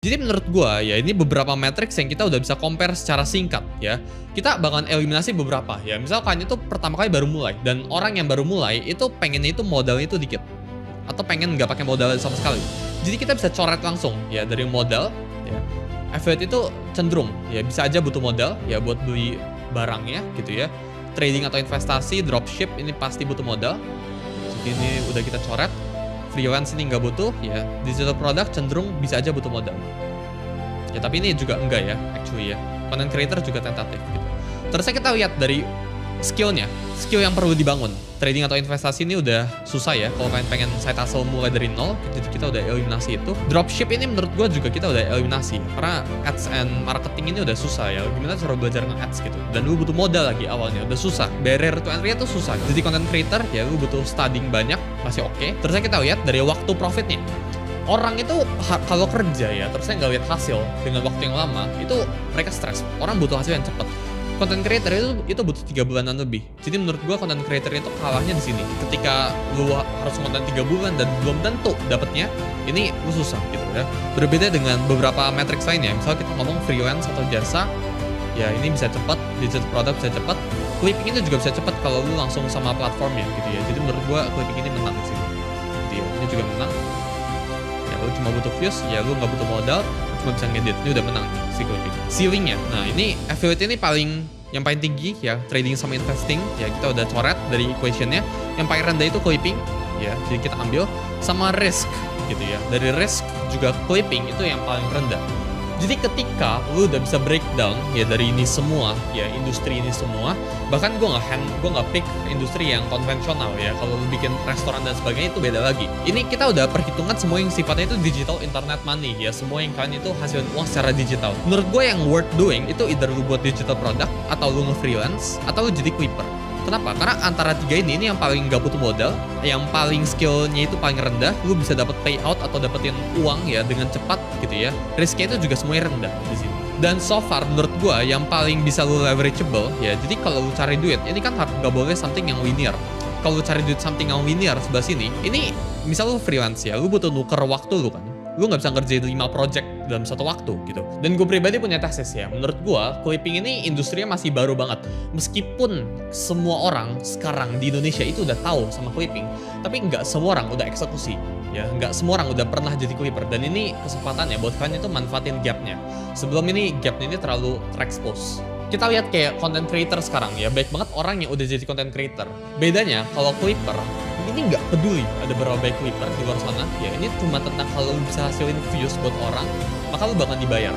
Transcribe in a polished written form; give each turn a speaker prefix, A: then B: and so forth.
A: Jadi menurut gua ya ini beberapa matriks yang kita udah bisa compare secara singkat ya. Kita bakalan eliminasi beberapa ya. Misalkan itu pertama kali baru mulai dan orang yang baru mulai itu pengennya itu modalnya itu dikit atau pengen nggak pakai modal sama sekali. Jadi kita bisa coret langsung ya dari modal ya. Affiliate itu cenderung ya bisa aja butuh modal ya buat beli barangnya gitu ya. Trading atau investasi, dropship ini pasti butuh modal. Jadi ini udah kita coret. Freelance ini nggak butuh ya. Digital product cenderung bisa aja butuh modal. Ya tapi ini juga enggak ya, actually ya. Content creator juga tentatif gitu. Terus kita lihat dari skillnya, skill yang perlu dibangun. Trading atau investasi ini udah susah ya. Kalau kalian pengen side hustle mulai dari nol, jadi kita udah eliminasi itu. Dropship ini menurut gue juga kita udah eliminasi. Karena ads and marketing ini udah susah ya. Gimana cara belajar nge-ads gitu. Dan lu butuh modal lagi awalnya, udah susah. Barrier to entry itu susah. Jadi content creator ya lu butuh studying banyak, masih oke. Terus kita lihat dari waktu profitnya. Orang itu kalau kerja ya, terusnya nggak lihat hasil dengan waktu yang lama, itu mereka stres. Orang butuh hasil yang cepat. Content creator itu butuh 3 bulanan lebih. Jadi menurut gua content creator itu kalahnya di sini. Ketika lu harus konten 3 bulan dan belum tentu dapatnya, ini lu susah gitu ya. Berbeda dengan beberapa matrix lainnya. Misalnya kita ngomong freelance atau jasa, ya ini bisa cepat, digital product bisa cepat, clipping itu juga bisa cepat kalau lu langsung sama platformnya gitu ya. Jadi menurut gua clipping ini menang sih. Gitu ya. Ini juga menang. Ya lu cuma butuh views, ya lu nggak butuh modal, cuma bisa ngedit. Ini udah menang si clipping. Ceilingnya, nah ini affiliate ini yang paling tinggi ya, trading sama investing ya kita udah coret dari equationnya. Yang paling rendah itu clipping ya, jadi kita ambil sama risk gitu ya. Dari risk juga clipping itu yang paling rendah. Jadi ketika lu udah bisa breakdown ya dari ini semua ya, industri ini semua, bahkan gue nggak pick industri yang konvensional ya. Kalau lu bikin restoran dan sebagainya itu beda lagi. Ini kita udah perhitungan semua yang sifatnya itu digital internet money ya, semua yang kalian itu hasil uang secara digital. Menurut gue yang worth doing itu either lu buat digital product atau lu nge-freelance atau lu jadi clipper. Kenapa? Karena antara tiga ini yang paling gak butuh modal, yang paling skillnya itu paling rendah, lu bisa dapat payout atau dapetin uang ya dengan cepat gitu ya. Risknya itu juga semuanya rendah di sini. Dan so far menurut gua yang paling bisa lu leverageable ya. Jadi kalau lu cari duit, ini kan gak boleh something yang linear. Kalau lu cari duit something yang linear sebelah sini, ini misal lu freelance ya, lu butuh nuker waktu lu kan. Lu nggak bisa ngerjain 5 project dalam satu waktu gitu. Dan gue pribadi punya tesis ya, menurut gue clipping ini industrinya masih baru banget. Meskipun semua orang sekarang di Indonesia itu udah tahu sama clipping, tapi nggak semua orang udah eksekusi ya, nggak semua orang udah pernah jadi clipper. Dan ini kesempatan ya buat kalian itu manfaatin gapnya. Sebelum ini gapnya ini terlalu terekspos. Kita lihat kayak content creator sekarang ya, baik banget orang yang udah jadi content creator. Bedanya kalau clipper ini nggak peduli ada berapa baik clipper di luar sana ya, ini cuma tentang kalau lu bisa hasilin views buat orang, maka lu bakal dibayar.